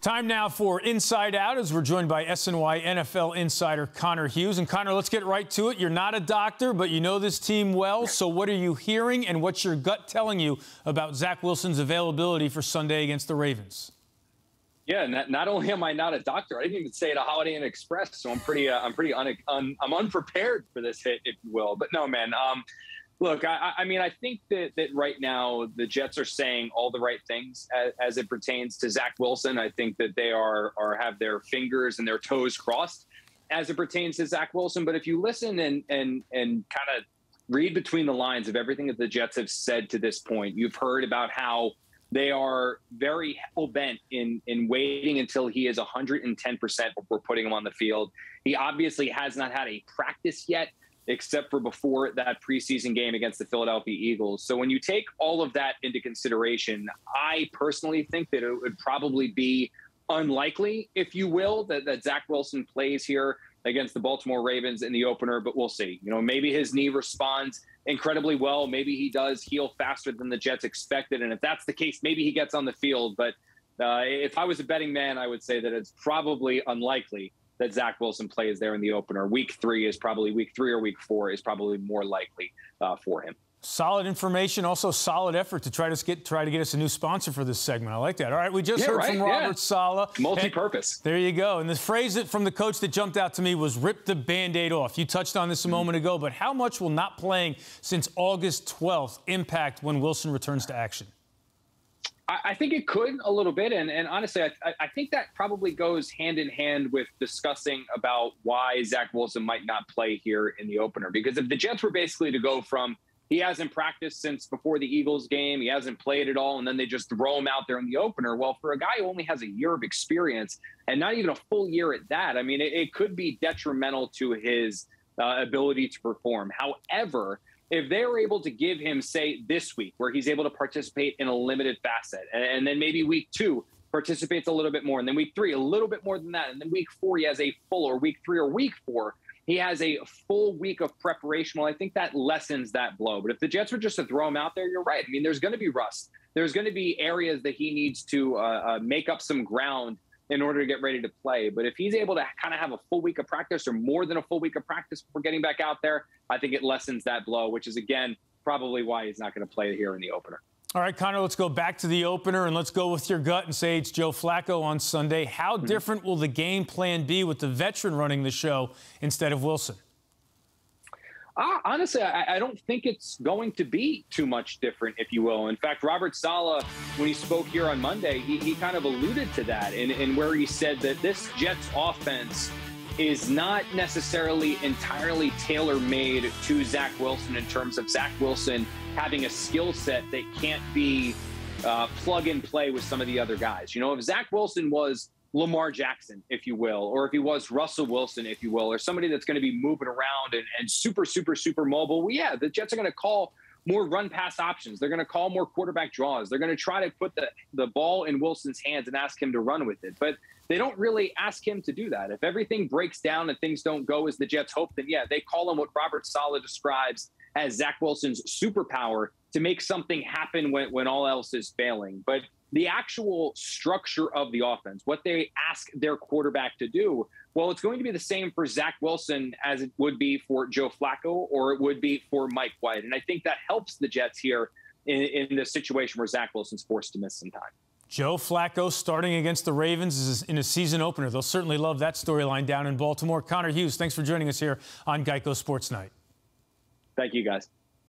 Time now for Inside Out as we're joined by SNY NFL Insider Connor Hughes. And Connor, let's get right to it. You're not a doctor, but you know this team well. So what are you hearing and what's your gut telling you about Zach Wilson's availability for Sunday against the Ravens? Yeah, not only am I not a doctor, I didn't even say it a Holiday Inn Express, so I'm unprepared for this hit, if you will. But no, man. Look, I mean, I think that right now the Jets are saying all the right things as it pertains to Zach Wilson. I think that they have their fingers and their toes crossed as it pertains to Zach Wilson. But if you listen and kind of read between the lines of everything that the Jets have said to this point, you've heard about how they are very hell-bent in waiting until he is 110% before putting him on the field. He obviously has not had a practice yet, except for before that preseason game against the Philadelphia Eagles. So when you take all of that into consideration, I personally think that it would probably be unlikely, if you will, that Zach Wilson plays here against the Baltimore Ravens in the opener, but we'll see. You know, maybe his knee responds incredibly well. Maybe he does heal faster than the Jets expected. And if that's the case, maybe he gets on the field. But if I was a betting man, I would say that it's probably unlikely that Zach Wilson plays there in the opener. Week 3 or week 4 is probably more likely for him. Solid information, also solid effort to try to get us a new sponsor for this segment. I like that. All right, we just heard from Robert Saleh. Multi-purpose. There you go. And the phrase from the coach that jumped out to me was "rip the Band-Aid off." You touched on this a moment ago, but how much will not playing since August 12th impact when Wilson returns to action? I think it could a little bit. And honestly, I think that probably goes hand in hand with discussing about why Zach Wilson might not play here in the opener. Because if the Jets were basically to go from he hasn't practiced since before the Eagles game, he hasn't played at all, and then they just throw him out there in the opener, well, for a guy who only has a year of experience and not even a full year at that, I mean, it could be detrimental to his ability to perform. However, if they were able to give him, say, this week, where he's able to participate in a limited facet, and then maybe week 2 participates a little bit more, and then week 3 a little bit more than that, and then week 4 he has a full, or week 3 or week 4 he has a full week of preparation, well, I think that lessens that blow. But if the Jets were just to throw him out there, you're right. I mean, there's going to be rust. There's going to be areas that he needs to make up some ground in order to get ready to play. But if he's able to kind of have a full week of practice or more than a full week of practice before getting back out there, I think it lessens that blow, which is, again, probably why he's not going to play here in the opener. All right, Connor, let's go back to the opener, and let's go with your gut and say it's Joe Flacco on Sunday. How different will the game plan be with the veteran running the show instead of Wilson? Honestly, I don't think it's going to be too much different, if you will. In fact, Robert Saleh, when he spoke here on Monday, he kind of alluded to that in where he said that this Jets offense is not necessarily entirely tailor-made to Zach Wilson in terms of Zach Wilson having a skill set that can't be plug and play with some of the other guys. You know, if Zach Wilson was Lamar Jackson, if you will, or if he was Russell Wilson, if you will, or somebody that's going to be moving around and super mobile, well, yeah, the Jets are going to call more run-pass options. They're going to call more quarterback draws. They're going to try to put the ball in Wilson's hands and ask him to run with it. But they don't really ask him to do that. If everything breaks down and things don't go as the Jets hope, then, yeah, they call him what Robert Saleh describes as Zach Wilson's superpower to make something happen when all else is failing. But the actual structure of the offense, what they ask their quarterback to do, well, it's going to be the same for Zach Wilson as it would be for Joe Flacco or it would be for Mike White. And I think that helps the Jets here in the situation where Zach Wilson's forced to miss some time. Joe Flacco starting against the Ravens is in a season opener. They'll certainly love that storyline down in Baltimore. Connor Hughes, thanks for joining us here on Geico Sports Night. Thank you, guys.